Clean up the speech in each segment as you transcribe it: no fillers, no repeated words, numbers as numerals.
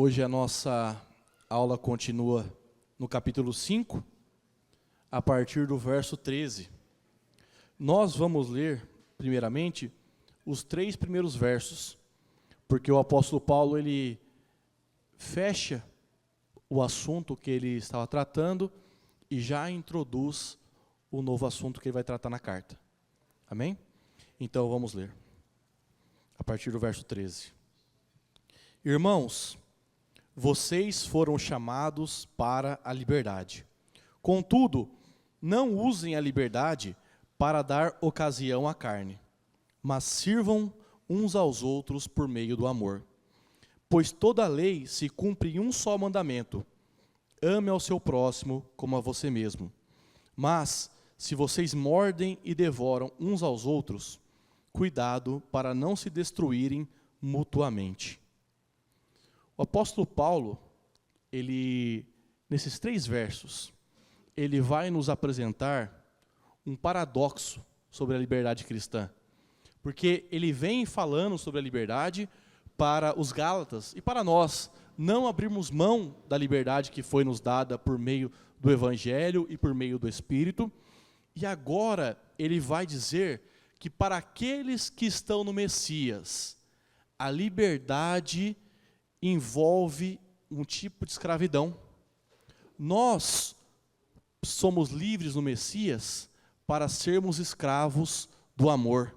Hoje a nossa aula continua no capítulo 5, a partir do verso 13. Nós vamos ler, primeiramente, os 3 primeiros versos, porque o apóstolo Paulo, ele fecha o assunto que ele estava tratando e já introduz o novo assunto que ele vai tratar na carta. Amém? Então vamos ler, a partir do verso 13. Irmãos, vocês foram chamados para a liberdade. Contudo, não usem a liberdade para dar ocasião à carne, mas sirvam uns aos outros por meio do amor. Pois toda a lei se cumpre em um só mandamento: ame ao seu próximo como a você mesmo. Mas, se vocês mordem e devoram uns aos outros, cuidado para não se destruírem mutuamente. O apóstolo Paulo, nesses 3 versos, ele vai nos apresentar um paradoxo sobre a liberdade cristã. Porque ele vem falando sobre a liberdade para os Gálatas e para nós não abrirmos mão da liberdade que foi nos dada por meio do Evangelho e por meio do Espírito. E agora ele vai dizer que para aqueles que estão no Messias, a liberdade envolve um tipo de escravidão. Nós somos livres no Messias para sermos escravos do amor.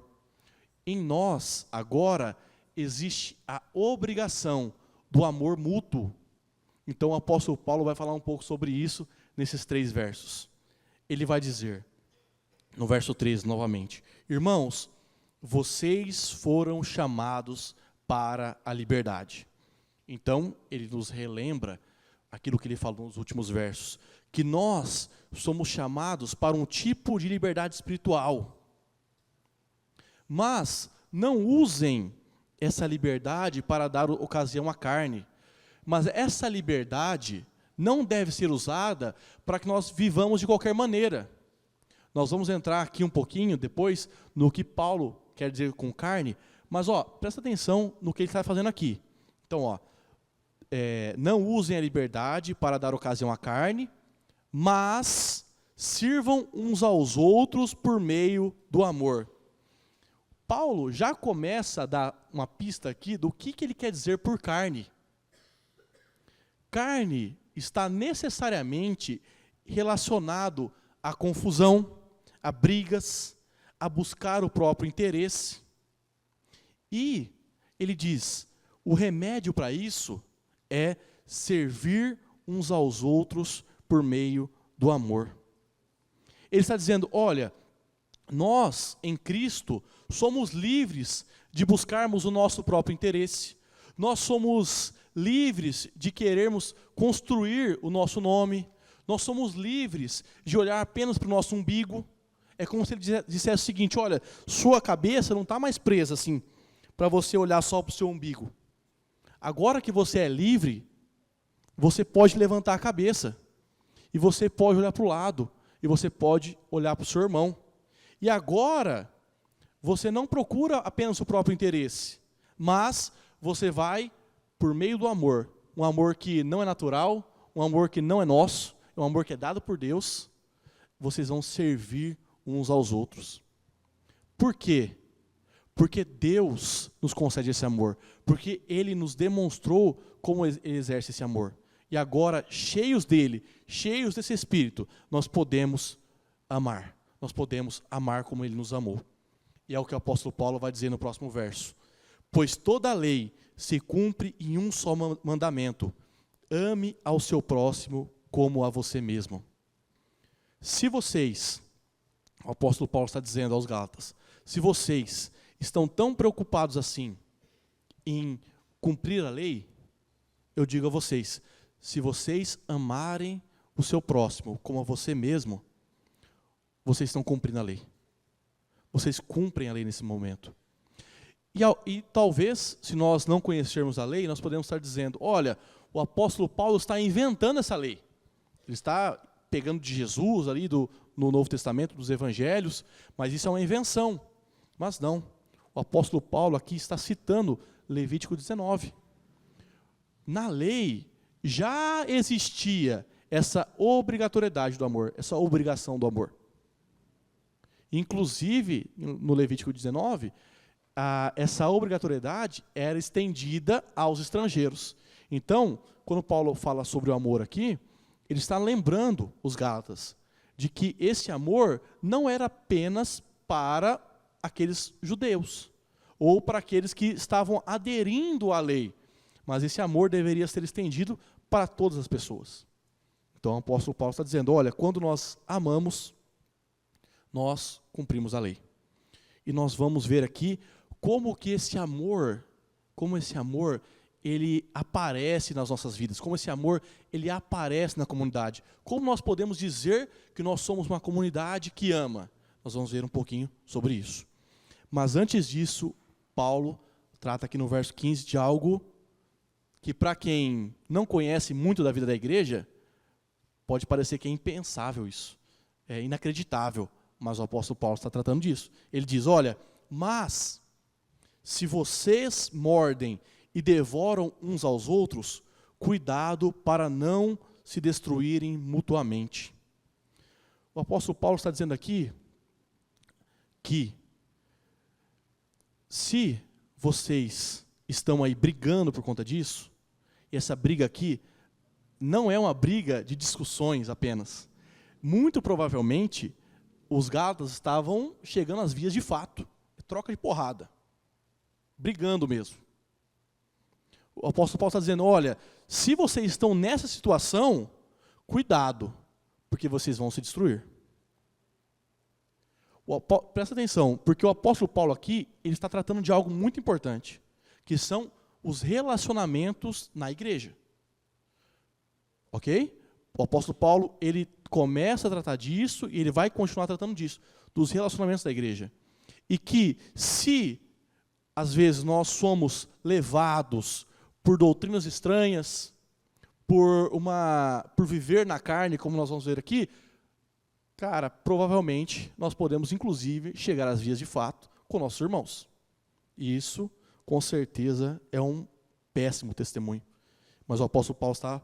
Em nós, agora, existe a obrigação do amor mútuo. Então o apóstolo Paulo vai falar um pouco sobre isso nesses 3 versos. Ele vai dizer, no verso 13 novamente: irmãos, vocês foram chamados para a liberdade. Então, ele nos relembra aquilo que ele falou nos últimos versos, que nós somos chamados para um tipo de liberdade espiritual. Mas não usem essa liberdade para dar ocasião à carne. Mas essa liberdade não deve ser usada para que nós vivamos de qualquer maneira. Nós vamos entrar aqui um pouquinho depois no que Paulo quer dizer com carne, mas presta atenção no que ele está fazendo aqui. Então, não usem a liberdade para dar ocasião à carne, mas sirvam uns aos outros por meio do amor. Paulo já começa a dar uma pista aqui do que ele quer dizer por carne. Carne está necessariamente relacionado à confusão, a brigas, a buscar o próprio interesse. E ele diz, o remédio para isso é servir uns aos outros por meio do amor. Ele está dizendo, olha, nós em Cristo somos livres de buscarmos o nosso próprio interesse. Nós somos livres de querermos construir o nosso nome. Nós somos livres de olhar apenas para o nosso umbigo. É como se ele dissesse o seguinte, olha, sua cabeça não está mais presa assim, para você olhar só para o seu umbigo. Agora que você é livre, você pode levantar a cabeça. E você pode olhar para o lado. E você pode olhar para o seu irmão. E agora, você não procura apenas o próprio interesse. Mas você vai por meio do amor. Um amor que não é natural, um amor que não é nosso, um amor que é dado por Deus. Vocês vão servir uns aos outros. Por quê? Porque Deus nos concede esse amor. Porque Ele nos demonstrou como Ele exerce esse amor. E agora, cheios dele, cheios desse Espírito, nós podemos amar. Nós podemos amar como Ele nos amou. E é o que o apóstolo Paulo vai dizer no próximo verso. Pois toda a lei se cumpre em um só mandamento: ame ao seu próximo como a você mesmo. Se vocês, o apóstolo Paulo está dizendo aos Gálatas, se vocês estão tão preocupados assim em cumprir a lei, eu digo a vocês, se vocês amarem o seu próximo como a você mesmo, vocês estão cumprindo a lei. Vocês cumprem a lei nesse momento. E talvez, se nós não conhecermos a lei, nós podemos estar dizendo, olha, o apóstolo Paulo está inventando essa lei. Ele está pegando de Jesus ali no Novo Testamento, dos Evangelhos, mas isso é uma invenção. Mas não. O apóstolo Paulo aqui está citando Levítico 19. na lei já existia essa obrigatoriedade do amor, essa obrigação do amor. Inclusive, no Levítico 19, essa obrigatoriedade era estendida aos estrangeiros. Então, quando Paulo fala sobre o amor aqui, ele está lembrando os Gálatas de que esse amor não era apenas para aqueles judeus, ou para aqueles que estavam aderindo à lei, mas esse amor deveria ser estendido para todas as pessoas. Então o apóstolo Paulo está dizendo, olha, quando nós amamos, nós cumprimos a lei. E nós vamos ver aqui como esse amor, ele aparece nas nossas vidas, como esse amor, ele aparece na comunidade. Como nós podemos dizer que nós somos uma comunidade que ama? Nós vamos ver um pouquinho sobre isso. Mas antes disso, Paulo trata aqui no verso 15 de algo que para quem não conhece muito da vida da igreja, pode parecer que é impensável isso, é inacreditável, mas o apóstolo Paulo está tratando disso. Ele diz, olha, mas se vocês mordem e devoram uns aos outros, cuidado para não se destruírem mutuamente. O apóstolo Paulo está dizendo aqui que se vocês estão aí brigando por conta disso, e essa briga aqui não é uma briga de discussões apenas. Muito provavelmente, os Gálatas estavam chegando às vias de fato, troca de porrada, brigando mesmo. O apóstolo Paulo está dizendo, olha, se vocês estão nessa situação, cuidado, porque vocês vão se destruir. Presta atenção, porque o apóstolo Paulo aqui, ele está tratando de algo muito importante, que são os relacionamentos na igreja. Ok? O apóstolo Paulo, ele começa a tratar disso e ele vai continuar tratando disso, dos relacionamentos da igreja. E que se, às vezes, nós somos levados por doutrinas estranhas, por viver na carne, como nós vamos ver aqui, cara, provavelmente nós podemos, inclusive, chegar às vias de fato com nossos irmãos. E isso, com certeza, é um péssimo testemunho. Mas o apóstolo Paulo está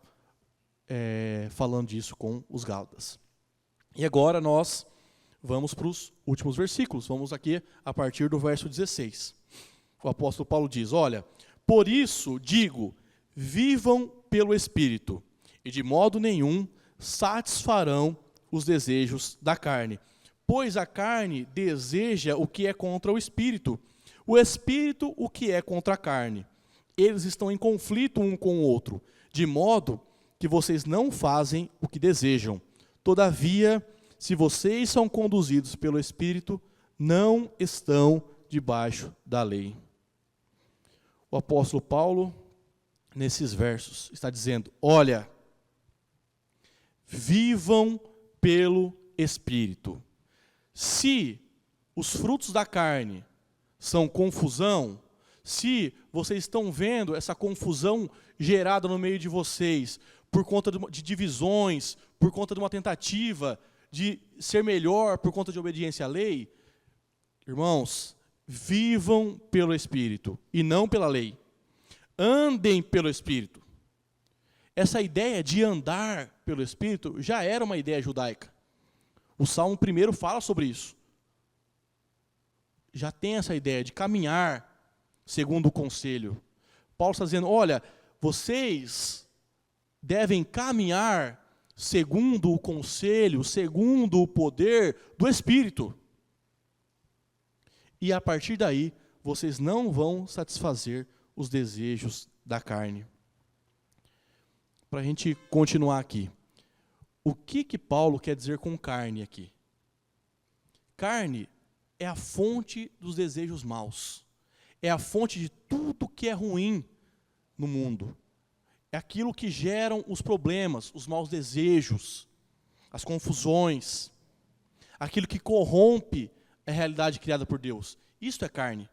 falando disso com os Gálatas. E agora nós vamos para os últimos versículos. Vamos aqui a partir do verso 16. O apóstolo Paulo diz, olha, por isso digo, vivam pelo Espírito, e de modo nenhum satisfarão os desejos da carne. Pois a carne deseja o que é contra o Espírito, o Espírito o que é contra a carne. Eles estão em conflito um com o outro, de modo que vocês não fazem o que desejam. Todavia, se vocês são conduzidos pelo Espírito, não estão debaixo da lei. O apóstolo Paulo, nesses versos, está dizendo, olha, vivam pelo Espírito. Se os frutos da carne são confusão, se vocês estão vendo essa confusão gerada no meio de vocês, por conta de divisões, por conta de uma tentativa de ser melhor, por conta de obediência à lei, irmãos, vivam pelo Espírito e não pela lei. Andem pelo Espírito. Essa ideia de andar pelo Espírito já era uma ideia judaica. O Salmo 1 fala sobre isso. Já tem essa ideia de caminhar segundo o conselho. Paulo está dizendo, olha, vocês devem caminhar segundo o conselho, segundo o poder do Espírito. E a partir daí, vocês não vão satisfazer os desejos da carne. Para a gente continuar aqui. O que Paulo quer dizer com carne aqui? Carne é a fonte dos desejos maus. É a fonte de tudo que é ruim no mundo. É aquilo que geram os problemas, os maus desejos, as confusões. Aquilo que corrompe a realidade criada por Deus. Isso é carne.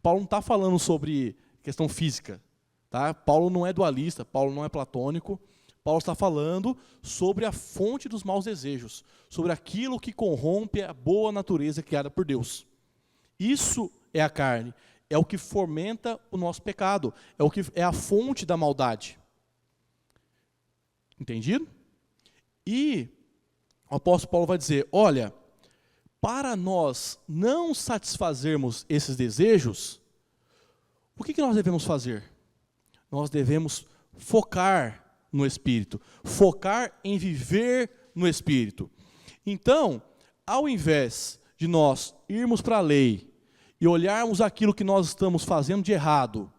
Paulo não está falando sobre questão física. Tá? Paulo não é dualista, Paulo não é platônico. Paulo está falando sobre a fonte dos maus desejos, sobre aquilo que corrompe a boa natureza criada por Deus. Isso é a carne, é o que fomenta o nosso pecado, é a fonte da maldade. Entendido? E o apóstolo Paulo vai dizer, olha, para nós não satisfazermos esses desejos, o que nós devemos fazer? Nós devemos focar no Espírito, focar em viver no Espírito. Então, ao invés de nós irmos para a lei e olharmos aquilo que nós estamos fazendo de errado,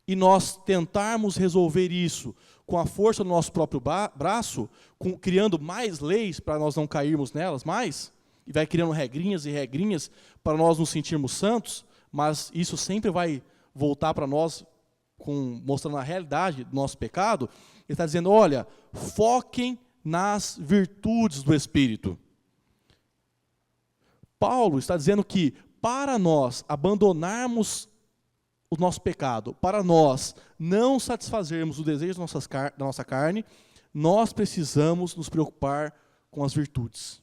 e nós tentarmos resolver isso com a força do nosso próprio braço, criando mais leis para nós não cairmos nelas mais, e vai criando regrinhas e regrinhas para nós nos sentirmos santos, mas isso sempre vai voltar para nós mostrando a realidade do nosso pecado. Ele está dizendo, olha, foquem nas virtudes do Espírito. Paulo está dizendo que para nós abandonarmos o nosso pecado, para nós não satisfazermos o desejo da nossa carne, nós precisamos nos preocupar com as virtudes.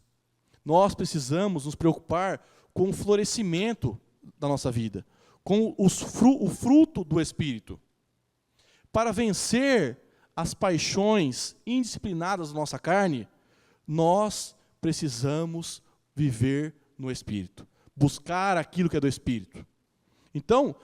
Nós precisamos nos preocupar com o florescimento da nossa vida, com o fruto do Espírito. Para vencer as paixões indisciplinadas da nossa carne, nós precisamos viver no Espírito, buscar aquilo que é do Espírito. Então,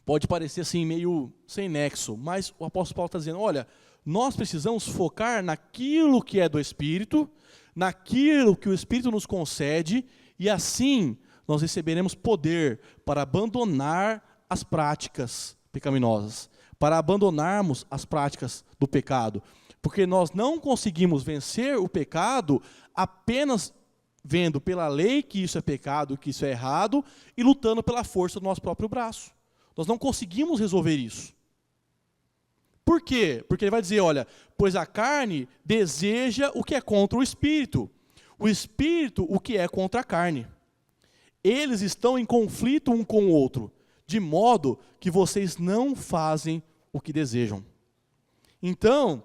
pode parecer assim meio sem nexo, mas o apóstolo Paulo está dizendo, olha, nós precisamos focar naquilo que é do Espírito, naquilo que o Espírito nos concede, e assim nós receberemos poder para abandonar as práticas pecaminosas, para abandonarmos as práticas do pecado. Porque nós não conseguimos vencer o pecado apenas vendo pela lei que isso é pecado, que isso é errado, e lutando pela força do nosso próprio braço. Nós não conseguimos resolver isso. Por quê? Porque ele vai dizer, olha, pois a carne deseja o que é contra o Espírito. O Espírito, o que é contra a carne. Eles estão em conflito um com o outro, de modo que vocês não fazem o que desejam. Então,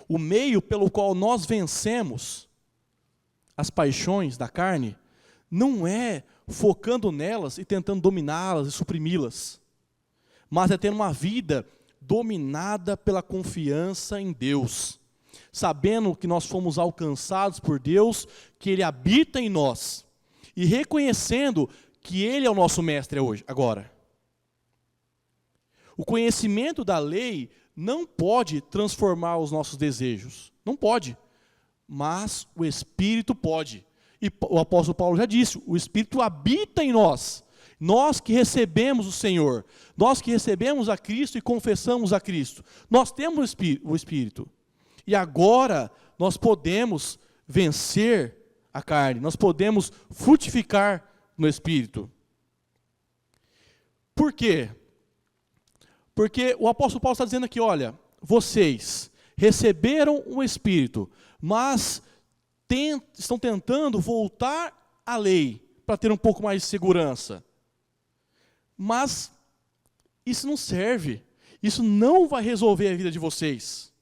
o meio pelo qual nós vencemos as paixões da carne não é focando nelas e tentando dominá-las e suprimi-las, mas é ter uma vida dominada pela confiança em Deus, sabendo que nós fomos alcançados por Deus, que Ele habita em nós, e reconhecendo que Ele é o nosso mestre hoje, agora. O conhecimento da lei não pode transformar os nossos desejos, não pode, mas o Espírito pode. E o apóstolo Paulo já disse, o Espírito habita em nós. Nós que recebemos o Senhor, nós que recebemos a Cristo e confessamos a Cristo, nós temos o Espírito. E agora nós podemos vencer a carne, nós podemos frutificar no Espírito. Por quê? Porque o apóstolo Paulo está dizendo aqui, olha, vocês receberam o Espírito, mas estão tentando voltar à lei para ter um pouco mais de segurança. Mas isso não serve. Isso não vai resolver a vida de vocês.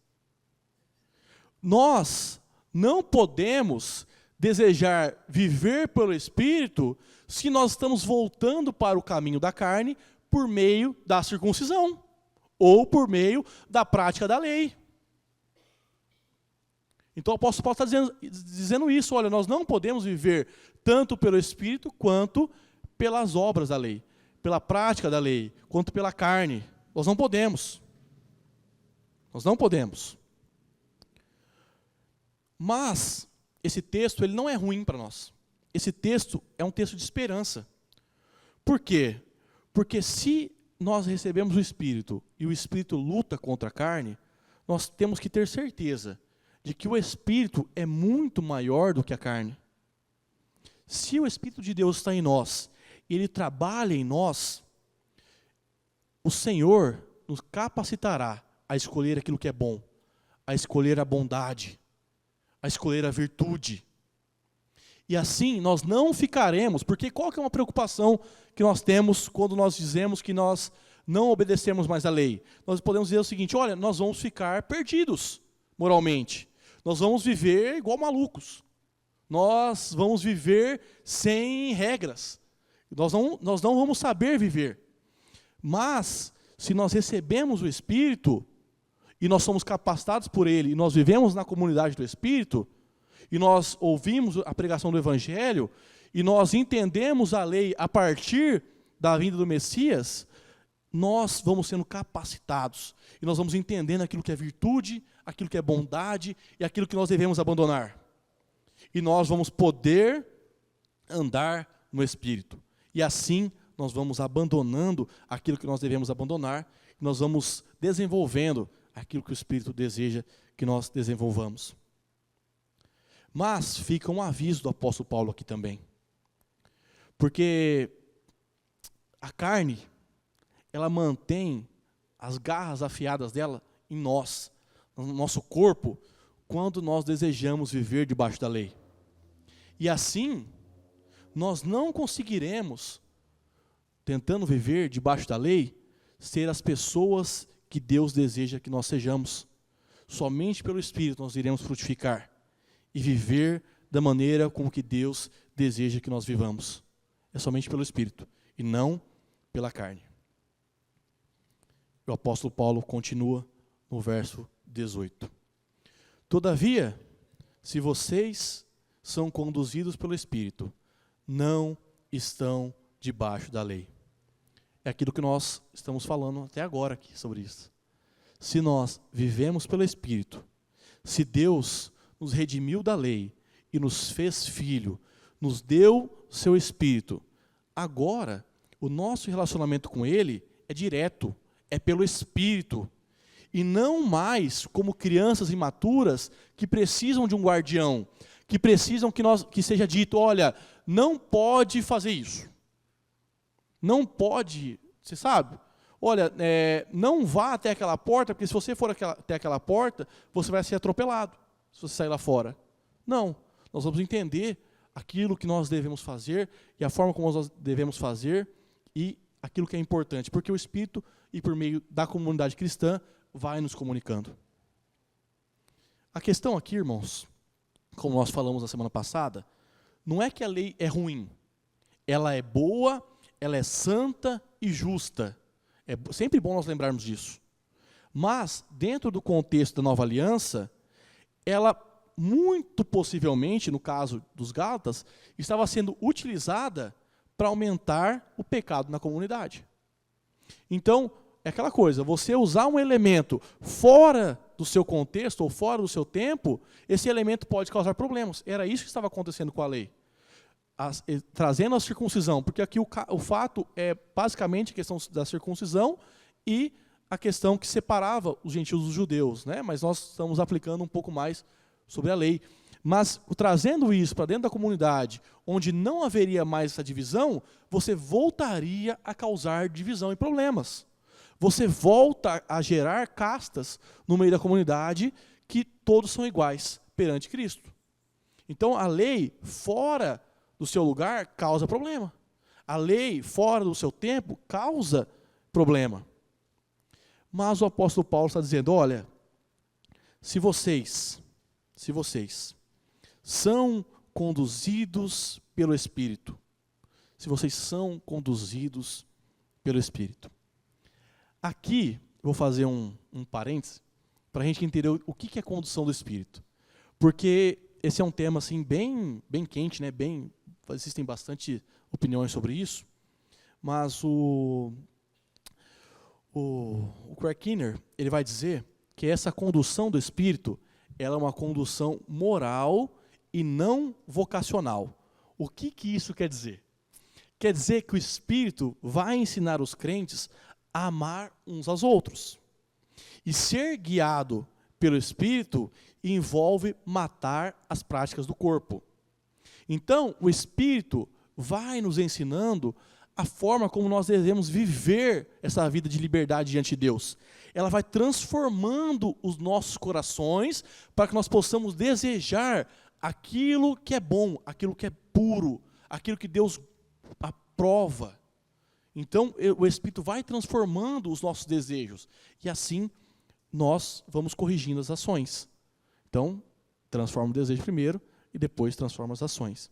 Nós não podemos desejar viver pelo Espírito se nós estamos voltando para o caminho da carne por meio da circuncisão ou por meio da prática da lei. Então o apóstolo Paulo está dizendo isso, olha, nós não podemos viver tanto pelo Espírito quanto pelas obras da lei, pela prática da lei, quanto pela carne. Nós não podemos. Nós não podemos. Mas esse texto ele não é ruim para nós. Esse texto é um texto de esperança. Por quê? Porque se nós recebemos o Espírito e o Espírito luta contra a carne, nós temos que ter certeza de que o Espírito é muito maior do que a carne. Se o Espírito de Deus está em nós, Ele trabalha em nós, o Senhor nos capacitará a escolher aquilo que é bom, a escolher a bondade, a escolher a virtude. E assim nós não ficaremos, porque qual que é uma preocupação que nós temos quando nós dizemos que nós não obedecemos mais a lei? Nós podemos dizer o seguinte, olha, nós vamos ficar perdidos moralmente. Nós vamos viver igual malucos. Nós vamos viver sem regras. Nós não vamos saber viver. Mas, se nós recebemos o Espírito, e nós somos capacitados por Ele, e nós vivemos na comunidade do Espírito, e nós ouvimos a pregação do Evangelho, e nós entendemos a lei a partir da vinda do Messias, nós vamos sendo capacitados, e nós vamos entendendo aquilo que é virtude, aquilo que é bondade, e aquilo que nós devemos abandonar. E nós vamos poder andar no Espírito. E assim nós vamos abandonando aquilo que nós devemos abandonar, e nós vamos desenvolvendo aquilo que o Espírito deseja que nós desenvolvamos. Mas fica um aviso do apóstolo Paulo aqui também. Porque a carne, ela mantém as garras afiadas dela em nós, no nosso corpo, quando nós desejamos viver debaixo da lei. E assim, nós não conseguiremos, tentando viver debaixo da lei, ser as pessoas que Deus deseja que nós sejamos. Somente pelo Espírito nós iremos frutificar e viver da maneira como que Deus deseja que nós vivamos. É somente pelo Espírito e não pela carne. O apóstolo Paulo continua no verso 18. Todavia, se vocês são conduzidos pelo Espírito, não estão debaixo da lei. É aquilo que nós estamos falando até agora aqui sobre isso. Se nós vivemos pelo Espírito, se Deus nos redimiu da lei e nos fez filho, nos deu seu Espírito, agora o nosso relacionamento com Ele é direto, é pelo Espírito, e não mais como crianças imaturas que precisam de um guardião, que precisam que seja dito, olha, não pode fazer isso. Não pode, você sabe? Olha, não vá até aquela porta, porque se você for até aquela porta, você vai ser atropelado, se você sair lá fora. Não, nós vamos entender aquilo que nós devemos fazer, e a forma como nós devemos fazer, e aquilo que é importante, porque o Espírito, e por meio da comunidade cristã, vai nos comunicando. A questão aqui, irmãos, como nós falamos na semana passada, não é que a lei é ruim. Ela é boa, ela é santa e justa. É sempre bom nós lembrarmos disso. Mas, dentro do contexto da nova aliança, ela, muito possivelmente, no caso dos Gálatas, estava sendo utilizada para aumentar o pecado na comunidade. Então, é aquela coisa, você usar um elemento fora do seu contexto ou fora do seu tempo, esse elemento pode causar problemas. Era isso que estava acontecendo com a lei. Trazendo a circuncisão, porque aqui o fato é basicamente a questão da circuncisão e a questão que separava os gentios dos judeus, né? Mas nós estamos aplicando um pouco mais sobre a lei. Mas trazendo isso para dentro da comunidade, onde não haveria mais essa divisão, você voltaria a causar divisão e problemas. Você volta a gerar castas no meio da comunidade que todos são iguais perante Cristo. Então a lei fora do seu lugar causa problema. A lei fora do seu tempo causa problema. Mas o apóstolo Paulo está dizendo, olha, se vocês são conduzidos pelo Espírito, se vocês são conduzidos pelo Espírito. Aqui, eu vou fazer um parêntese, para a gente entender o que é condução do Espírito. Porque esse é um tema assim, bem quente, né? Existem bastante opiniões sobre isso, mas o Craig Kinner, ele vai dizer que essa condução do Espírito, ela é uma condução moral e não vocacional. O que isso quer dizer? Quer dizer que o Espírito vai ensinar os crentes a amar uns aos outros. E ser guiado pelo Espírito envolve matar as práticas do corpo. Então, o Espírito vai nos ensinando a forma como nós devemos viver essa vida de liberdade diante de Deus. Ela vai transformando os nossos corações para que nós possamos desejar aquilo que é bom, aquilo que é puro, aquilo que Deus aprova. Então, o Espírito vai transformando os nossos desejos. E assim, nós vamos corrigindo as ações. Então, transforma o desejo primeiro e depois transforma as ações.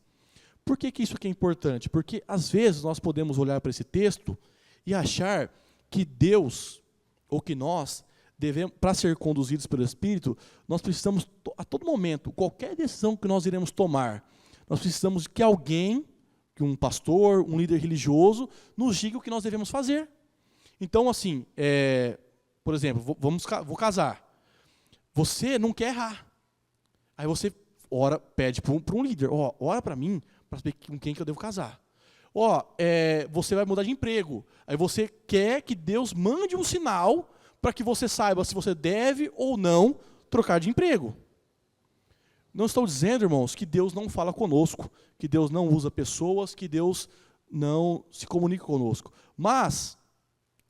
Por que isso aqui é importante? Porque, às vezes, nós podemos olhar para esse texto e achar que Deus, ou que nós, para ser conduzidos pelo Espírito, nós precisamos, a todo momento, qualquer decisão que nós iremos tomar, nós precisamos que alguém, que um pastor, um líder religioso, nos diga o que nós devemos fazer. Então, assim, por exemplo, vou casar. Você não quer errar. Aí você pede para um líder, ora para mim, para saber com quem que eu devo casar. Você vai mudar de emprego. Aí você quer que Deus mande um sinal para que você saiba se você deve ou não trocar de emprego. Não estou dizendo, irmãos, que Deus não fala conosco, que Deus não usa pessoas, que Deus não se comunica conosco. Mas,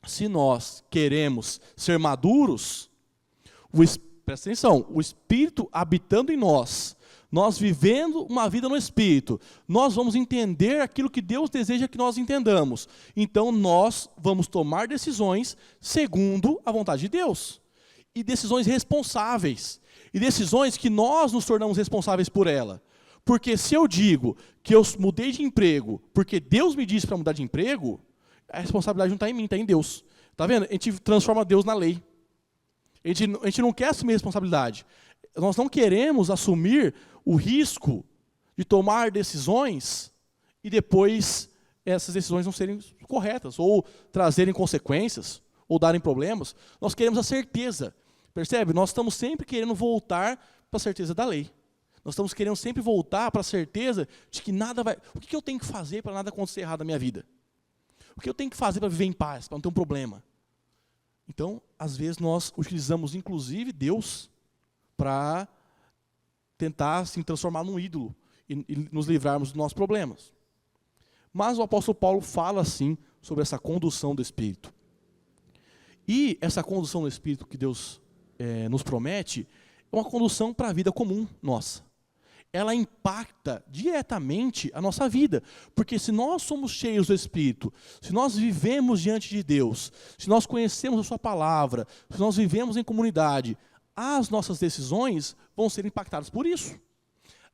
se nós queremos ser maduros, presta atenção, o Espírito habitando em nós vivendo uma vida no Espírito, nós vamos entender aquilo que Deus deseja que nós entendamos. Então, nós vamos tomar decisões segundo a vontade de Deus. E decisões responsáveis. E decisões que nós nos tornamos responsáveis por ela. Porque se eu digo que eu mudei de emprego porque Deus me disse para mudar de emprego, a responsabilidade não está em mim, está em Deus. Está vendo? A gente transforma Deus na lei. A gente não quer assumir responsabilidade. Nós não queremos assumir o risco de tomar decisões e depois essas decisões não serem corretas, ou trazerem consequências, ou darem problemas. Nós queremos a certeza. Percebe? Nós estamos sempre querendo voltar para a certeza da lei. Nós estamos querendo sempre voltar para a certeza de que nada vai... O que eu tenho que fazer para nada acontecer errado na minha vida? O que eu tenho que fazer para viver em paz, para não ter um problema? Então, às vezes, nós utilizamos, inclusive, Deus para tentar se transformar num ídolo e nos livrarmos dos nossos problemas. Mas o apóstolo Paulo fala, assim, sobre essa condução do Espírito. E essa condução do Espírito que Deus nos promete é uma condução para a vida comum nossa. Ela impacta diretamente a nossa vida. Porque se nós somos cheios do Espírito, se nós vivemos diante de Deus, se nós conhecemos a sua palavra, se nós vivemos em comunidade, as nossas decisões vão ser impactadas por isso.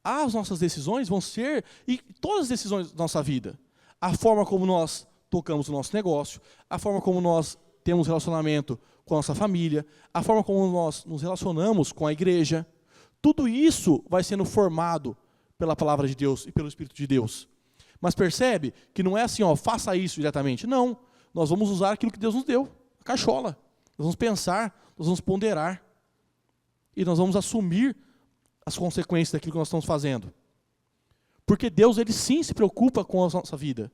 As nossas decisões vão ser, e todas as decisões da nossa vida, a forma como nós tocamos o nosso negócio, a forma como nós temos relacionamento com a nossa família, a forma como nós nos relacionamos com a igreja, tudo isso vai sendo formado pela palavra de Deus e pelo Espírito de Deus. Mas percebe que não é assim, faça isso diretamente. Não, nós vamos usar aquilo que Deus nos deu, a cachola. Nós vamos pensar, nós vamos ponderar. E nós vamos assumir as consequências daquilo que nós estamos fazendo. Porque Deus, Ele sim se preocupa com a nossa vida.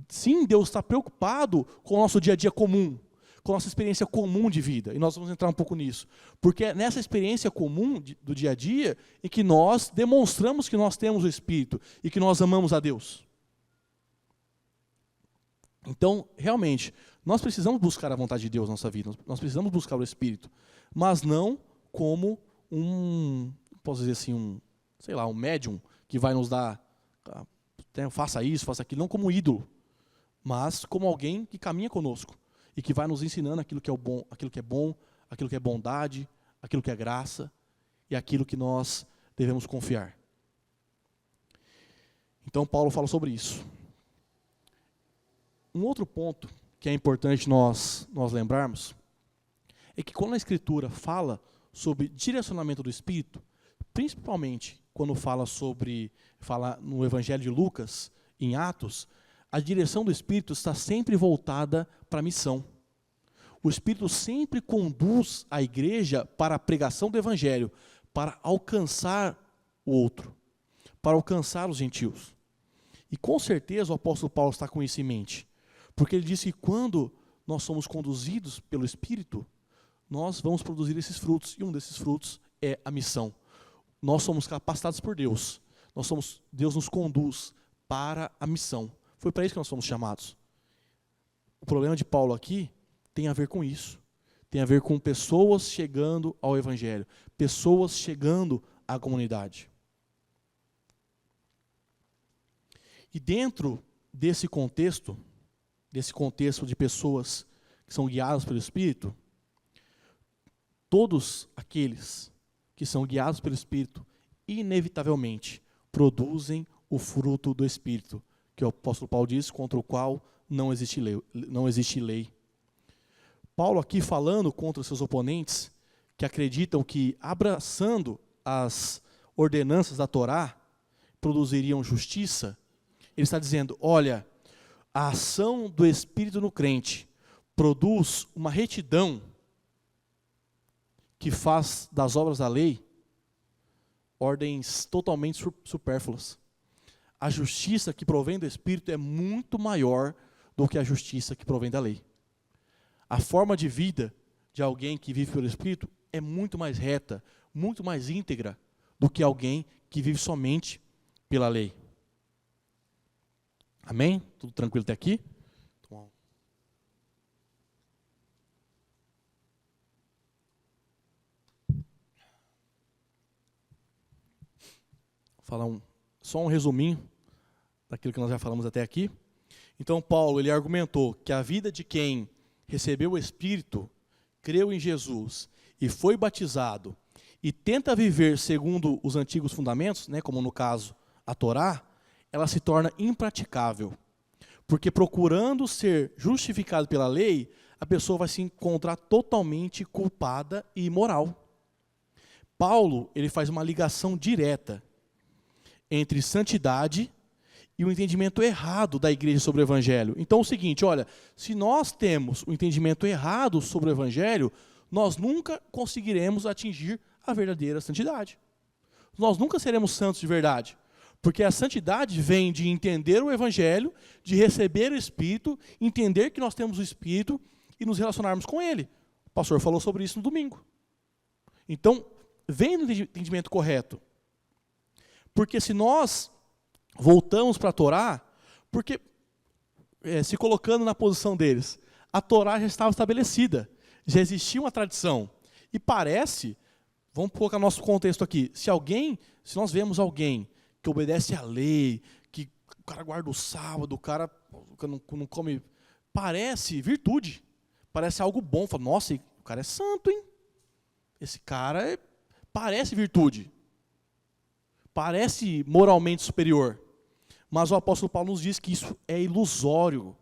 Sim, Deus está preocupado com o nosso dia a dia comum, com a nossa experiência comum de vida. E nós vamos entrar um pouco nisso. Porque é nessa experiência comum do dia a dia em que nós demonstramos que nós temos o Espírito e que nós amamos a Deus. Então, realmente, nós precisamos buscar a vontade de Deus na nossa vida. Nós precisamos buscar o Espírito. Mas não como posso dizer assim, um médium que vai nos dar, faça isso, faça aquilo, não como ídolo, mas como alguém que caminha conosco e que vai nos ensinando aquilo que é bom, aquilo que é bondade, aquilo que é graça e aquilo que nós devemos confiar. Então Paulo fala sobre isso. Um outro ponto que é importante nós lembrarmos é que quando a Escritura fala sobre direcionamento do Espírito, principalmente quando fala no Evangelho de Lucas, em Atos, a direção do Espírito está sempre voltada para a missão. O Espírito sempre conduz a igreja para a pregação do Evangelho, para alcançar o outro, para alcançar os gentios. E com certeza o apóstolo Paulo está com isso em mente, porque ele disse que quando nós somos conduzidos pelo Espírito, nós vamos produzir esses frutos, e um desses frutos é a missão. Nós somos capacitados por Deus. Deus nos conduz para a missão. Foi para isso que nós fomos chamados. O problema de Paulo aqui tem a ver com isso. Tem a ver com pessoas chegando ao Evangelho, pessoas chegando à comunidade. E dentro desse contexto de pessoas que são guiadas pelo Espírito, todos aqueles que são guiados pelo Espírito, inevitavelmente, produzem o fruto do Espírito, que o apóstolo Paulo diz, contra o qual não existe lei. Paulo aqui falando contra os seus oponentes, que acreditam que abraçando as ordenanças da Torá produziriam justiça, ele está dizendo, olha, a ação do Espírito no crente produz uma retidão que faz das obras da lei ordens totalmente supérfluas. A justiça que provém do Espírito é muito maior do que a justiça que provém da lei. A forma de vida de alguém que vive pelo Espírito é muito mais reta, muito mais íntegra do que alguém que vive somente pela lei. Amém? Tudo tranquilo até aqui? Vou falar só um resuminho daquilo que nós já falamos até aqui. Então, Paulo, ele argumentou que a vida de quem recebeu o Espírito, creu em Jesus e foi batizado e tenta viver segundo os antigos fundamentos, né, como no caso a Torá, ela se torna impraticável. Porque procurando ser justificado pela lei, a pessoa vai se encontrar totalmente culpada e imoral. Paulo, ele faz uma ligação direta entre santidade e o entendimento errado da igreja sobre o Evangelho. Então é o seguinte, olha, se nós temos o entendimento errado sobre o Evangelho, nós nunca conseguiremos atingir a verdadeira santidade. Nós nunca seremos santos de verdade. Porque a santidade vem de entender o Evangelho, de receber o Espírito, entender que nós temos o Espírito e nos relacionarmos com Ele. O pastor falou sobre isso no domingo. Então, vem no entendimento correto. Porque se nós voltamos para a Torá, porque se colocando na posição deles, a Torá já estava estabelecida, já existia uma tradição. E parece, vamos colocar nosso contexto aqui, se nós vemos alguém que obedece à lei, que o cara guarda o sábado, o cara não come, parece virtude, parece algo bom. Fala, nossa, o cara é santo, hein? Esse cara parece virtude, parece moralmente superior. Mas o apóstolo Paulo nos diz que isso é ilusório.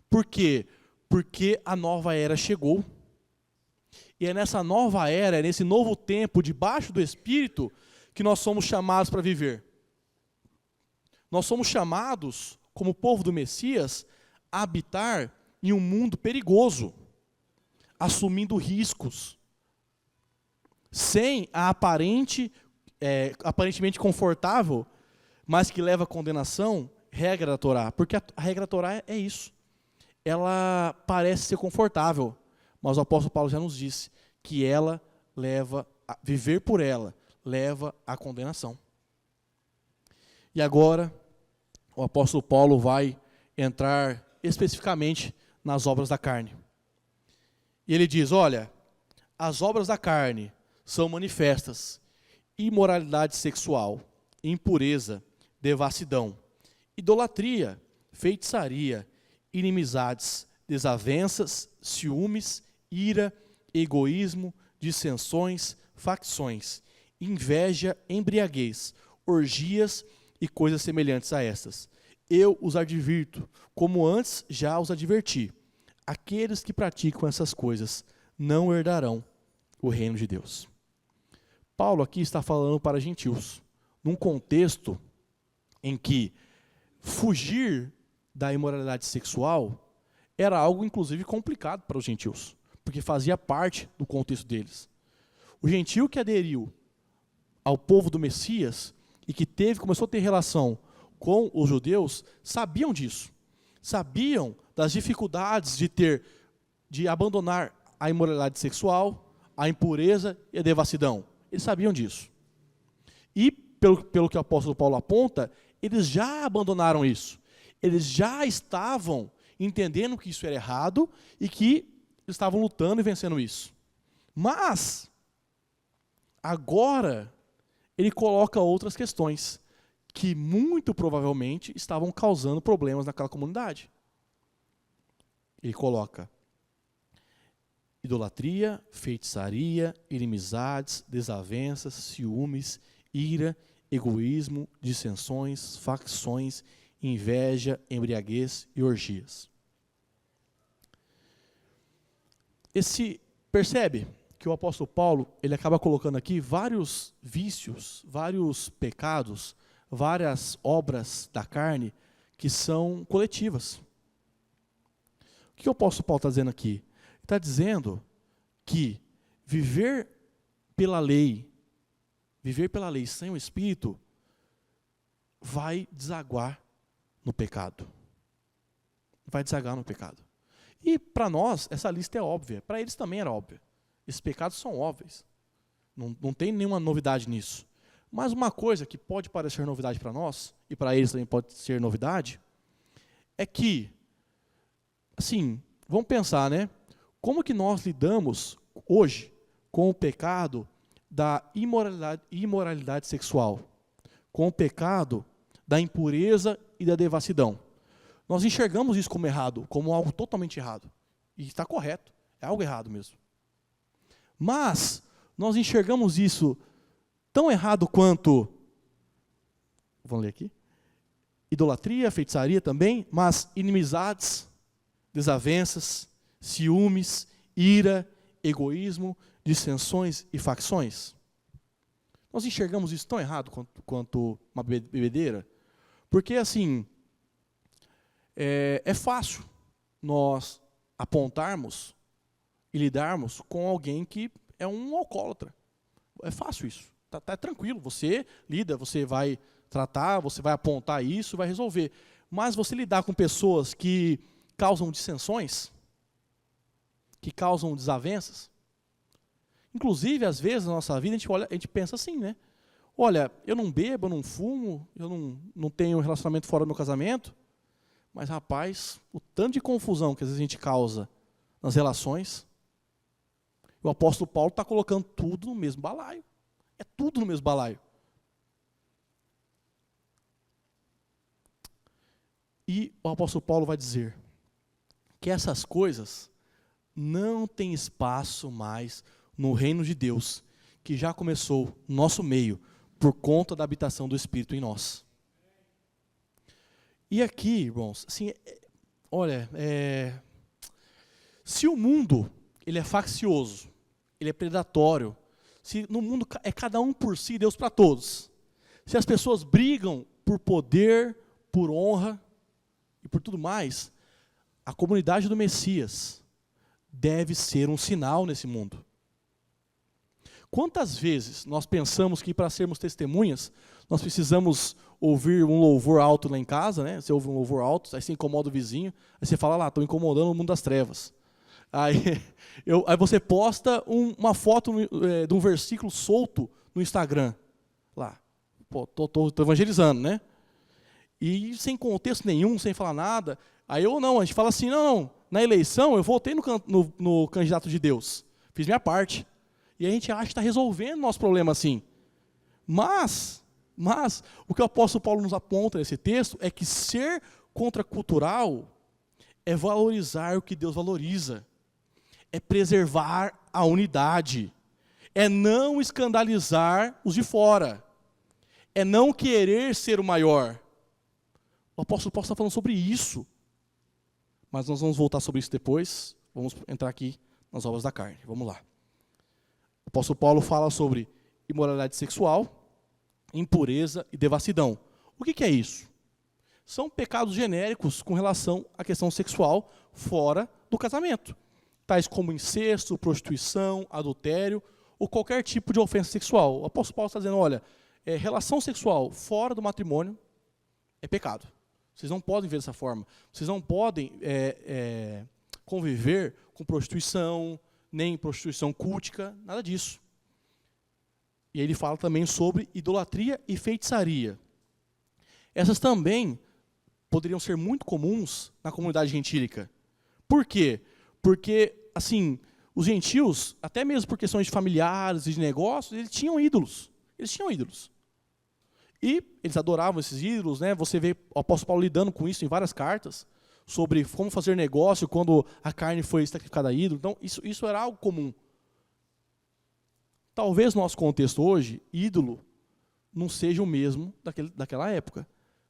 Por quê? Porque a nova era chegou. E é nessa nova era, é nesse novo tempo, debaixo do Espírito, que nós somos chamados para viver. Nós somos chamados, como povo do Messias, a habitar em um mundo perigoso, assumindo riscos, sem a aparentemente confortável, mas que leva à condenação, regra da Torá. Porque a regra da Torá é isso. Ela parece ser confortável, mas o apóstolo Paulo já nos disse que ela viver por ela, leva à condenação. E agora, o apóstolo Paulo vai entrar especificamente nas obras da carne. E ele diz, olha, as obras da carne são manifestas: imoralidade sexual, impureza, devassidão, idolatria, feitiçaria, inimizades, desavenças, ciúmes, ira, egoísmo, dissensões, facções, inveja, embriaguez, orgias e coisas semelhantes a estas. Eu os advirto, como antes já os adverti. Aqueles que praticam essas coisas não herdarão o reino de Deus. Paulo aqui está falando para gentios, num contexto em que fugir da imoralidade sexual era algo, inclusive, complicado para os gentios, porque fazia parte do contexto deles. O gentio que aderiu ao povo do Messias e que começou a ter relação com os judeus, sabiam disso. Sabiam das dificuldades de abandonar a imoralidade sexual, a impureza e a devassidão. Eles sabiam disso. E, pelo que o apóstolo Paulo aponta, eles já abandonaram isso. Eles já estavam entendendo que isso era errado e que eles estavam lutando e vencendo isso. Mas, agora, ele coloca outras questões que muito provavelmente estavam causando problemas naquela comunidade. Ele coloca idolatria, feitiçaria, inimizades, desavenças, ciúmes, ira, egoísmo, dissensões, facções, inveja, embriaguez e orgias. Percebe que o apóstolo Paulo, ele acaba colocando aqui vários vícios, vários pecados, várias obras da carne que são coletivas. O que o apóstolo Paulo está dizendo aqui? Ele está dizendo que viver pela lei sem o Espírito, vai desaguar no pecado. Vai desaguar no pecado. E para nós, essa lista é óbvia. Para eles também era óbvia. Esses pecados são óbvios. Não tem nenhuma novidade nisso. Mas uma coisa que pode parecer novidade para nós, e para eles também pode ser novidade, é que, assim, vamos pensar, né? Como que nós lidamos hoje com o pecado da imoralidade sexual, com o pecado da impureza e da devassidão? Nós enxergamos isso como errado, como algo totalmente errado. E está correto, é algo errado mesmo. Mas nós enxergamos isso tão errado quanto, vamos ler aqui, idolatria, feitiçaria também, mas inimizades, desavenças, ciúmes, ira, egoísmo, dissensões e facções. Nós enxergamos isso tão errado quanto uma bebedeira, porque assim, é fácil nós apontarmos e lidarmos com alguém que é um alcoólatra. É fácil isso, tá tranquilo, você lida, você vai tratar, você vai apontar isso, vai resolver. Mas você lidar com pessoas que causam dissensões, que causam desavenças, inclusive, às vezes, na nossa vida, a gente pensa assim, né? Olha, eu não bebo, eu não fumo, eu não tenho relacionamento fora do meu casamento, mas, rapaz, o tanto de confusão que às vezes a gente causa nas relações, o apóstolo Paulo está colocando tudo no mesmo balaio. É tudo no mesmo balaio. E o apóstolo Paulo vai dizer que essas coisas não têm espaço mais no reino de Deus, que já começou no nosso meio, por conta da habitação do Espírito em nós. E aqui, irmãos, assim, olha, se o mundo ele é faccioso, ele é predatório, se no mundo é cada um por si, Deus para todos, se as pessoas brigam por poder, por honra e por tudo mais, a comunidade do Messias deve ser um sinal nesse mundo. Quantas vezes nós pensamos que para sermos testemunhas, nós precisamos ouvir um louvor alto lá em casa, né? Você ouve um louvor alto, aí você incomoda o vizinho, aí você fala lá, estou incomodando o mundo das trevas. Aí você posta uma foto de um versículo solto no Instagram. Lá, pô, tô evangelizando, né? E sem contexto nenhum, sem falar nada. Aí a gente fala assim, não, na eleição eu votei no candidato de Deus. Fiz minha parte. E a gente acha que está resolvendo o nosso problema assim. Mas, o que o apóstolo Paulo nos aponta nesse texto é que ser contracultural é valorizar o que Deus valoriza. É preservar a unidade. É não escandalizar os de fora. É não querer ser o maior. O apóstolo Paulo está falando sobre isso. Mas nós vamos voltar sobre isso depois. Vamos entrar aqui nas obras da carne. Vamos lá. O apóstolo Paulo fala sobre imoralidade sexual, impureza e devassidão. O que é isso? São pecados genéricos com relação à questão sexual fora do casamento. Tais como incesto, prostituição, adultério ou qualquer tipo de ofensa sexual. O apóstolo Paulo está dizendo, olha, relação sexual fora do matrimônio é pecado. Vocês não podem ver dessa forma. Vocês não podem conviver com prostituição, nem prostituição cultica, nada disso. E aí ele fala também sobre idolatria e feitiçaria. Essas também poderiam ser muito comuns na comunidade gentílica. Por quê? Porque, assim, os gentios, até mesmo por questões familiares e de negócios, eles tinham ídolos. E eles adoravam esses ídolos, né? Você vê o apóstolo Paulo lidando com isso em várias cartas, sobre como fazer negócio quando a carne foi sacrificada a ídolo. Então, isso era algo comum. Talvez no nosso contexto hoje, ídolo não seja o mesmo daquela época.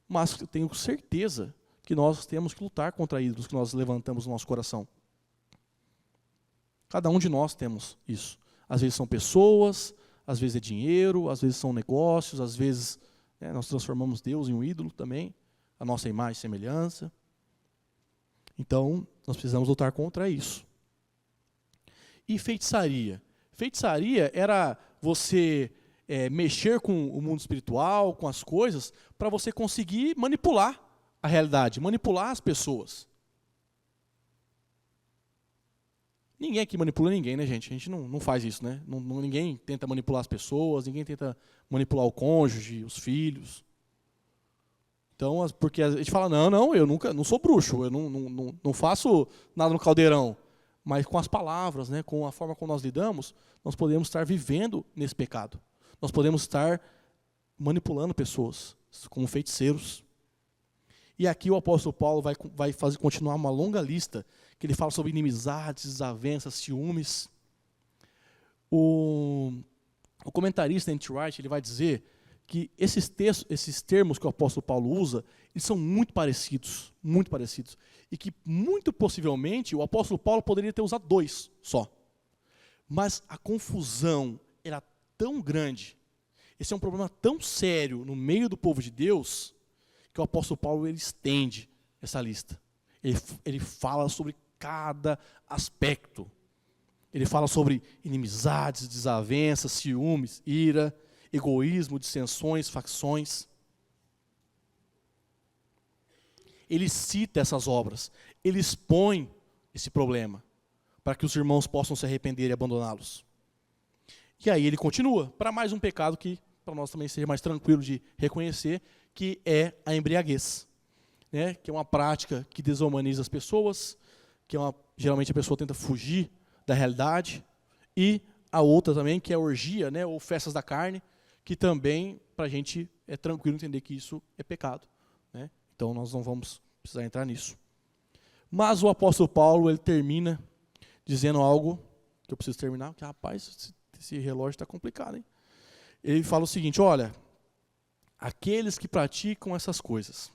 Mas eu tenho certeza que nós temos que lutar contra ídolos que nós levantamos no nosso coração. Cada um de nós temos isso. Às vezes são pessoas, às vezes é dinheiro, às vezes são negócios, às vezes nós transformamos Deus em um ídolo também, a nossa imagem e semelhança. Então, nós precisamos lutar contra isso. E feitiçaria? Feitiçaria era você mexer com o mundo espiritual, com as coisas, para você conseguir manipular a realidade, manipular as pessoas. Ninguém aqui manipula ninguém, né, gente? A gente não faz isso, né? Ninguém tenta manipular as pessoas, ninguém tenta manipular o cônjuge, os filhos. Então, porque a gente fala, não, eu não sou bruxo, eu não faço nada no caldeirão. Mas com as palavras, né, com a forma como nós lidamos, nós podemos estar vivendo nesse pecado. Nós podemos estar manipulando pessoas, como feiticeiros. E aqui o apóstolo Paulo vai continuar uma longa lista, que ele fala sobre inimizades, desavenças, ciúmes. O comentarista N.T. Wright, ele vai dizer que esses termos que o apóstolo Paulo usa, eles são muito parecidos, e que muito possivelmente o apóstolo Paulo poderia ter usado 2 só. Mas a confusão era tão grande, esse é um problema tão sério no meio do povo de Deus, que o apóstolo Paulo ele estende essa lista. Ele fala sobre cada aspecto. Ele fala sobre inimizades, desavenças, ciúmes, ira, egoísmo, dissensões, facções. Ele cita essas obras, ele expõe esse problema, para que os irmãos possam se arrepender e abandoná-los. E aí ele continua, para mais um pecado que para nós também seja mais tranquilo de reconhecer, que é a embriaguez, né? Que é uma prática que desumaniza as pessoas, que geralmente a pessoa tenta fugir da realidade, e a outra também, que é a orgia, né? Ou festas da carne, que também, para a gente, é tranquilo entender que isso é pecado, né? Então, nós não vamos precisar entrar nisso. Mas o apóstolo Paulo, ele termina dizendo algo, que eu preciso terminar, porque, rapaz, esse relógio está complicado, hein? Ele fala o seguinte, olha, aqueles que praticam essas coisas.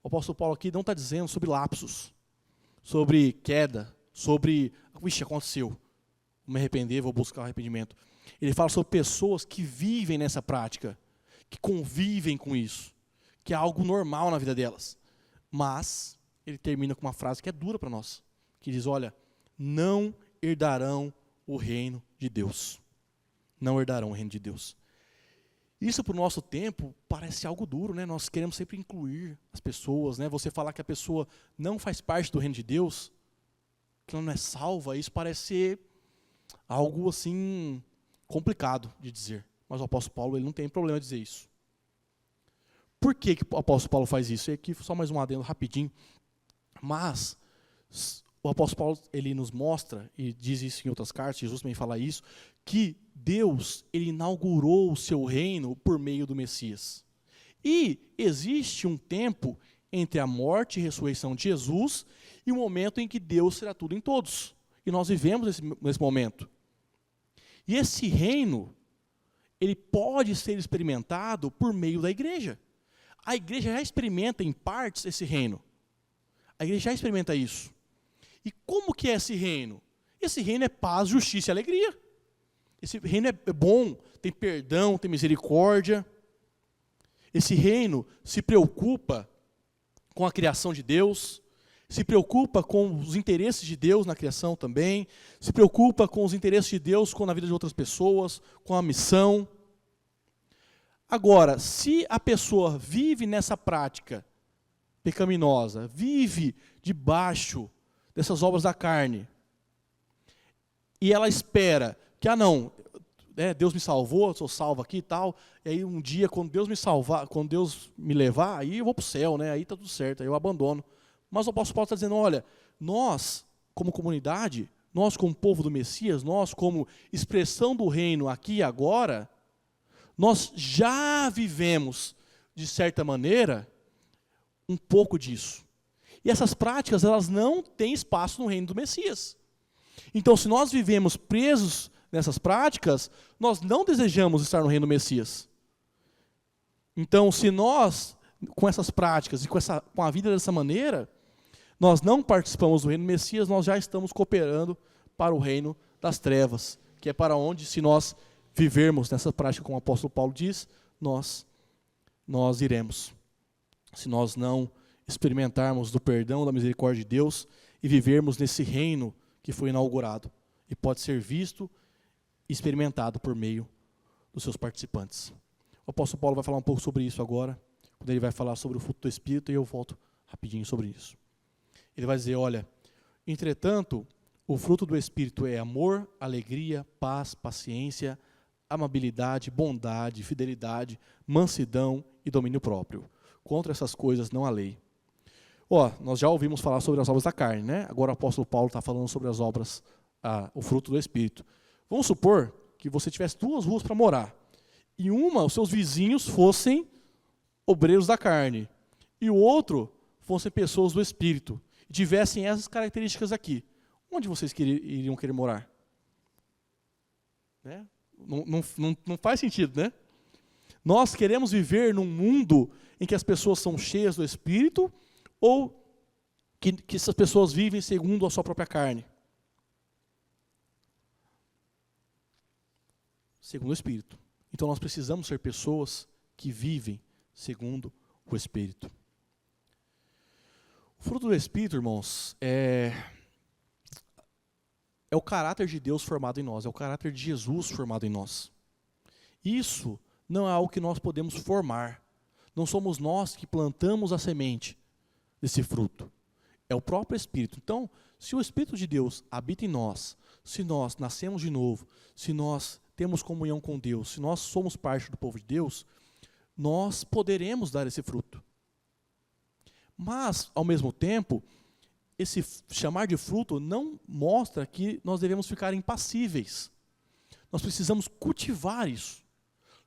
O apóstolo Paulo aqui não está dizendo sobre lapsos, sobre queda, sobre, aconteceu, vou me arrepender, vou buscar arrependimento. Ele fala sobre pessoas que vivem nessa prática, que convivem com isso, que é algo normal na vida delas. Mas ele termina com uma frase que é dura para nós, que diz, olha, não herdarão o reino de Deus. Não herdarão o reino de Deus. Isso para o nosso tempo parece algo duro, né? Nós queremos sempre incluir as pessoas, né? Você falar que a pessoa não faz parte do reino de Deus, que ela não é salva, isso parece ser algo assim complicado de dizer. Mas o apóstolo Paulo ele não tem problema de dizer isso. Por que o apóstolo Paulo faz isso? E aqui só mais um adendo rapidinho. Mas o apóstolo Paulo ele nos mostra, e diz isso em outras cartas, Jesus também fala isso, que Deus ele inaugurou o seu reino por meio do Messias. E existe um tempo entre a morte e ressurreição de Jesus e o momento em que Deus será tudo em todos. E nós vivemos nesse momento. E esse reino, ele pode ser experimentado por meio da igreja. A igreja já experimenta em partes esse reino. A igreja já experimenta isso. E como que é esse reino? Esse reino é paz, justiça e alegria. Esse reino é bom, tem perdão, tem misericórdia. Esse reino se preocupa com a criação de Deus, se preocupa com os interesses de Deus na criação também, se preocupa com os interesses de Deus na vida de outras pessoas, com a missão. Agora, se a pessoa vive nessa prática pecaminosa, vive debaixo dessas obras da carne, e ela espera que, Deus me salvou, eu sou salvo aqui e tal, e aí um dia, quando Deus me salvar, quando Deus me levar, aí eu vou para o céu, né? Aí está tudo certo, aí eu abandono. Mas o apóstolo Paulo está dizendo, olha, nós, como comunidade, nós como povo do Messias, nós como expressão do reino aqui e agora, nós já vivemos, de certa maneira, um pouco disso. E essas práticas, elas não têm espaço no reino do Messias. Então, se nós vivemos presos nessas práticas, nós não desejamos estar no reino do Messias. Então, se nós, com essas práticas e com a vida dessa maneira, nós não participamos do reino do Messias, nós já estamos cooperando para o reino das trevas, que é para onde, se nós vivermos nessa prática, como o apóstolo Paulo diz, nós iremos. Se nós não experimentarmos do perdão, da misericórdia de Deus e vivermos nesse reino que foi inaugurado e pode ser visto e experimentado por meio dos seus participantes. O apóstolo Paulo vai falar um pouco sobre isso agora, quando ele vai falar sobre o fruto do Espírito, e eu volto rapidinho sobre isso. Ele vai dizer, olha, entretanto, o fruto do Espírito é amor, alegria, paz, paciência, amabilidade, bondade, fidelidade, mansidão e domínio próprio. Contra essas coisas não há lei. Nós já ouvimos falar sobre as obras da carne, né? Agora o apóstolo Paulo está falando sobre as obras, o fruto do Espírito. Vamos supor que você tivesse 2 ruas para morar, e os seus vizinhos fossem obreiros da carne, e o outro fossem pessoas do Espírito, e tivessem essas características aqui. Onde vocês iriam querer morar? Né? Não faz sentido, né? Nós queremos viver num mundo em que as pessoas são cheias do Espírito, ou que essas pessoas vivem segundo a sua própria carne? Segundo o Espírito. Então nós precisamos ser pessoas que vivem segundo o Espírito. O fruto do Espírito, irmãos, é o caráter de Deus formado em nós, é o caráter de Jesus formado em nós. Isso não é algo que nós podemos formar. Não somos nós que plantamos a semente desse fruto. É o próprio Espírito. Então, se o Espírito de Deus habita em nós, se nós nascemos de novo, se nós temos comunhão com Deus, se nós somos parte do povo de Deus, nós poderemos dar esse fruto. Mas, ao mesmo tempo, esse chamar de fruto não mostra que nós devemos ficar impassíveis. Nós precisamos cultivar isso.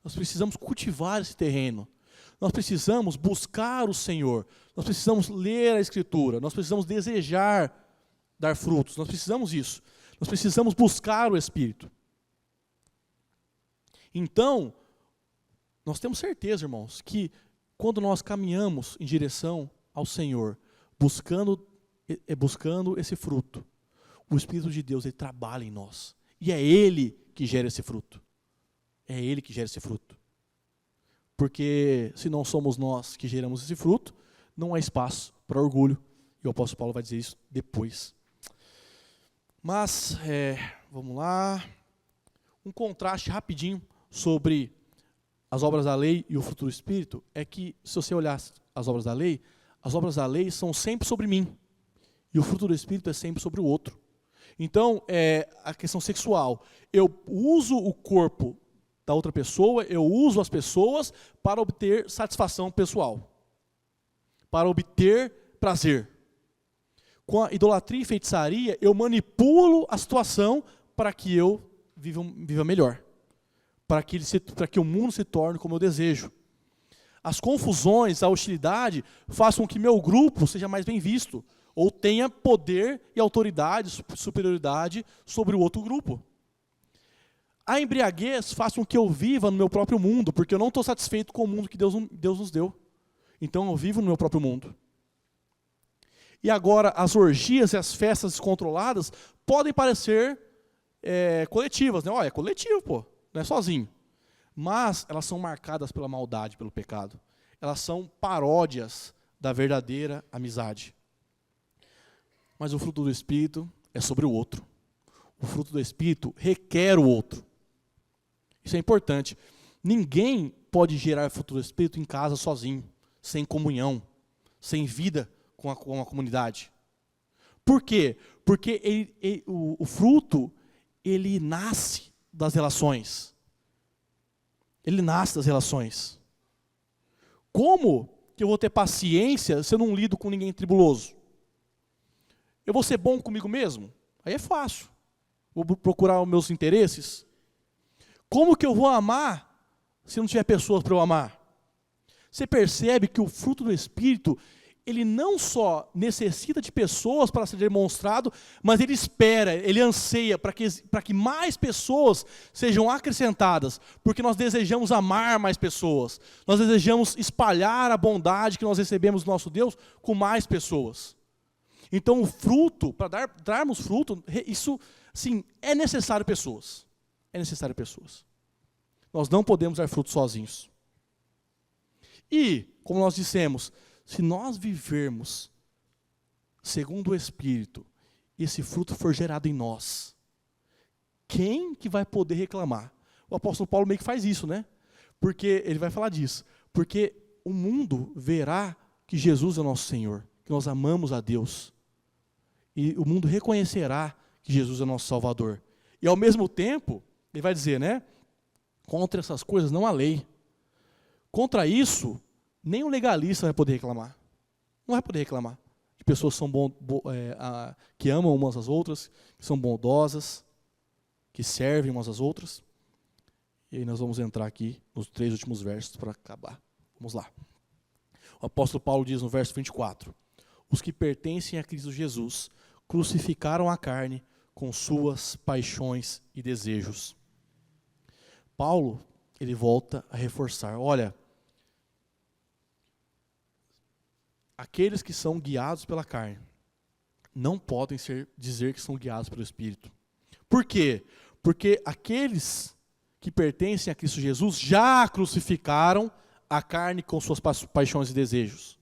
Nós precisamos cultivar esse terreno. Nós precisamos buscar o Senhor. Nós precisamos ler a Escritura. Nós precisamos desejar dar frutos. Nós precisamos disso. Nós precisamos buscar o Espírito. Então, nós temos certeza, irmãos, que quando nós caminhamos em direção ao Senhor, buscando esse fruto, o Espírito de Deus, ele trabalha em nós. E é Ele que gera esse fruto. É Ele que gera esse fruto. Porque se não somos nós que geramos esse fruto, não há espaço para orgulho. E o apóstolo Paulo vai dizer isso depois. Mas, vamos lá. Um contraste rapidinho sobre as obras da lei e o fruto do Espírito é que, se você olhar as obras da lei são sempre sobre mim. E o fruto do Espírito é sempre sobre o outro. Então, a questão sexual. Eu uso o corpo da outra pessoa, eu uso as pessoas para obter satisfação pessoal. Para obter prazer. Com a idolatria e feitiçaria, eu manipulo a situação para que eu viva melhor. Para que o mundo se torne como eu desejo. As confusões, a hostilidade, façam com que meu grupo seja mais bem visto. Ou tenha poder e autoridade, superioridade sobre o outro grupo. A embriaguez faz com que eu viva no meu próprio mundo, porque eu não estou satisfeito com o mundo que Deus nos deu. Então eu vivo no meu próprio mundo. E agora, as orgias e as festas descontroladas podem parecer coletivas. Né? É coletivo, pô, não é sozinho. Mas elas são marcadas pela maldade, pelo pecado. Elas são paródias da verdadeira amizade. Mas o fruto do Espírito é sobre o outro. O fruto do Espírito requer o outro. Isso é importante. Ninguém pode gerar fruto do Espírito em casa sozinho, sem comunhão, sem vida com a comunidade. Por quê? Porque o fruto, ele nasce das relações. Ele nasce das relações. Como que eu vou ter paciência se eu não lido com ninguém tribuloso? Eu vou ser bom comigo mesmo? Aí é fácil. Vou procurar os meus interesses. Como que eu vou amar se não tiver pessoas para eu amar? Você percebe que o fruto do Espírito, ele não só necessita de pessoas para ser demonstrado, mas ele espera, ele anseia para que mais pessoas sejam acrescentadas, porque nós desejamos amar mais pessoas, nós desejamos espalhar a bondade que nós recebemos do nosso Deus com mais pessoas. Então o fruto, para darmos fruto, isso Sim, é necessário pessoas. É necessário pessoas. Nós não podemos dar fruto sozinhos. E, como nós dissemos, se nós vivermos segundo o Espírito, e esse fruto for gerado em nós, quem que vai poder reclamar? O apóstolo Paulo meio que faz isso, né? Porque ele vai falar disso. Porque o mundo verá que Jesus é nosso Senhor, que nós amamos a Deus. E o mundo reconhecerá que Jesus é nosso Salvador. E ao mesmo tempo, ele vai dizer, né? Contra essas coisas não há lei. Contra isso, nem o legalista vai poder reclamar. Não vai poder reclamar. De pessoas que, que amam umas às outras, que são bondosas, que servem umas às outras. E aí nós vamos entrar aqui nos 3 últimos versos para acabar. Vamos lá. O apóstolo Paulo diz no verso 24: os que pertencem a Cristo Jesus crucificaram a carne com suas paixões e desejos. Paulo, ele volta a reforçar, olha, aqueles que são guiados pela carne não podem dizer que são guiados pelo Espírito. Por quê? Porque aqueles que pertencem a Cristo Jesus já crucificaram a carne com suas paixões e desejos.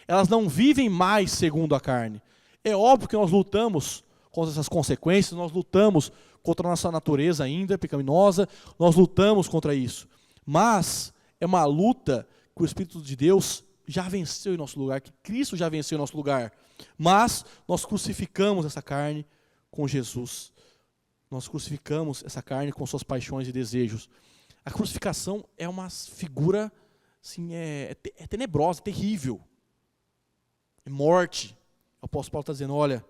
Elas não vivem mais segundo a carne. É óbvio que nós lutamos contra essas consequências, nós lutamos contra a nossa natureza ainda pecaminosa, nós lutamos contra isso. Mas é uma luta que o Espírito de Deus já venceu em nosso lugar, que Cristo já venceu em nosso lugar. Mas nós crucificamos essa carne com Jesus. Nós crucificamos essa carne com suas paixões e desejos. A crucificação é uma figura assim, é tenebrosa, terrível. É morte. O apóstolo Paulo está dizendo, olha,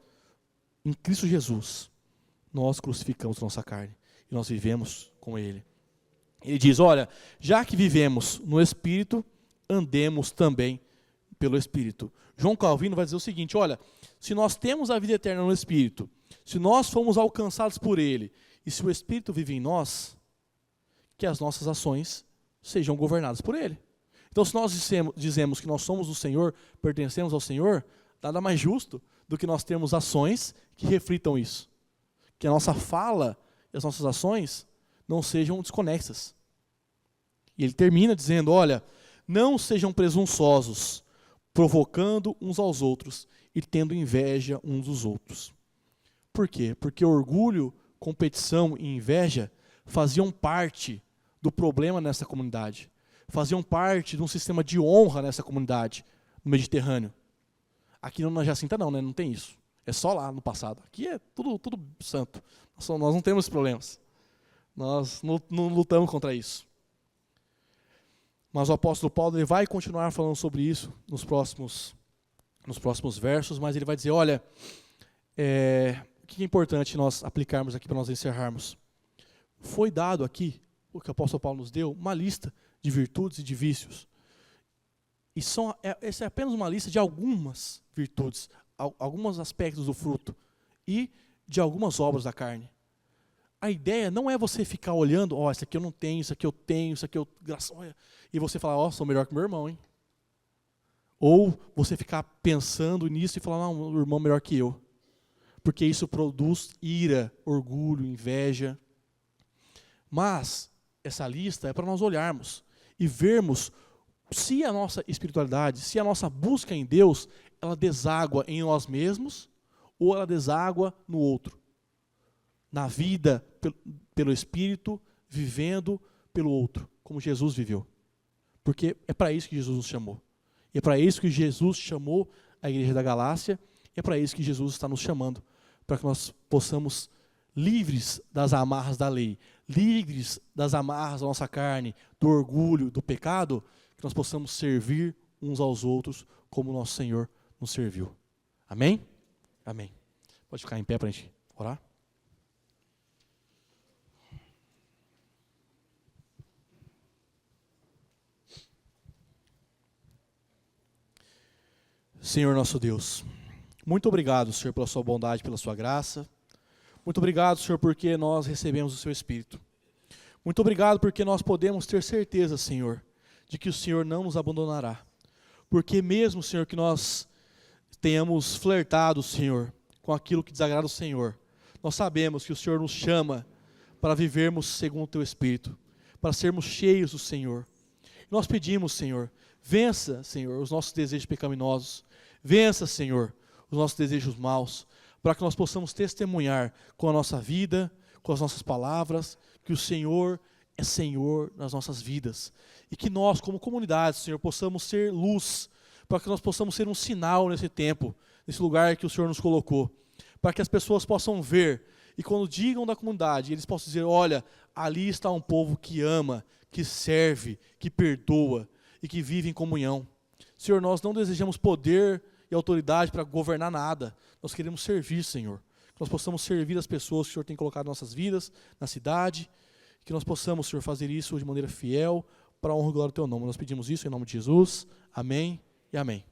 em Cristo Jesus, nós crucificamos nossa carne e nós vivemos com Ele. Ele diz, olha, já que vivemos no Espírito, andemos também pelo Espírito. João Calvino vai dizer o seguinte, olha, se nós temos a vida eterna no Espírito, se nós fomos alcançados por Ele, e se o Espírito vive em nós, que as nossas ações sejam governadas por Ele. Então, se nós dizemos que nós somos do Senhor, pertencemos ao Senhor, nada mais justo do que nós termos ações que reflitam isso. Que a nossa fala e as nossas ações não sejam desconexas. E ele termina dizendo, olha, não sejam presunçosos, provocando uns aos outros e tendo inveja uns dos outros. Por quê? Porque orgulho, competição e inveja faziam parte do problema nessa comunidade. Faziam parte de um sistema de honra nessa comunidade, no Mediterrâneo. Aqui na Jacinta não, né? Não tem isso. É só lá no passado. Aqui é tudo santo. Nós não temos problemas. Nós não lutamos contra isso. Mas o apóstolo Paulo ele vai continuar falando sobre isso nos próximos versos, mas ele vai dizer, olha, o que é importante nós aplicarmos aqui para nós encerrarmos? Foi dado aqui, o que o apóstolo Paulo nos deu, uma lista de virtudes e de vícios. E essa é apenas uma lista de algumas virtudes, alguns aspectos do fruto e de algumas obras da carne. A ideia não é você ficar olhando, isso aqui eu não tenho, isso aqui eu tenho, isso aqui eu... E você falar, sou melhor que meu irmão, hein? Ou você ficar pensando nisso e falar, não, o irmão é melhor que eu. Porque isso produz ira, orgulho, inveja. Mas essa lista é para nós olharmos e vermos se a nossa espiritualidade, se a nossa busca em Deus, ela deságua em nós mesmos ou ela deságua no outro. Na vida pelo Espírito, vivendo pelo outro, como Jesus viveu. Porque é para isso que Jesus nos chamou. E é para isso que Jesus chamou a igreja da Galácia, e é para isso que Jesus está nos chamando, para que nós possamos, livres das amarras da lei, livres das amarras da nossa carne, do orgulho, do pecado, que nós possamos servir uns aos outros como o nosso Senhor nos serviu. Amém? Amém. Pode ficar em pé para a gente orar? Senhor nosso Deus, muito obrigado, Senhor, pela sua bondade, pela sua graça. Muito obrigado, Senhor, porque nós recebemos o seu Espírito. Muito obrigado porque nós podemos ter certeza, Senhor, de que o Senhor não nos abandonará. Porque mesmo, Senhor, que nós tenhamos flertado, Senhor, com aquilo que desagrada o Senhor, nós sabemos que o Senhor nos chama para vivermos segundo o Teu Espírito, para sermos cheios do Senhor. Nós pedimos, Senhor, vença, Senhor, os nossos desejos pecaminosos, vença, Senhor, os nossos desejos maus, para que nós possamos testemunhar com a nossa vida, com as nossas palavras, que o Senhor é Senhor nas nossas vidas. E que nós, como comunidade, Senhor, possamos ser luz, para que nós possamos ser um sinal nesse tempo, nesse lugar que o Senhor nos colocou, para que as pessoas possam ver, e quando digam da comunidade, eles possam dizer, olha, ali está um povo que ama, que serve, que perdoa e que vive em comunhão. Senhor, nós não desejamos poder e autoridade para governar nada, nós queremos servir, Senhor. Que nós possamos servir as pessoas que o Senhor tem colocado em nossas vidas, na cidade, que nós possamos, Senhor, fazer isso de maneira fiel, para a honra e glória do Teu nome. Nós pedimos isso em nome de Jesus. Amém e amém.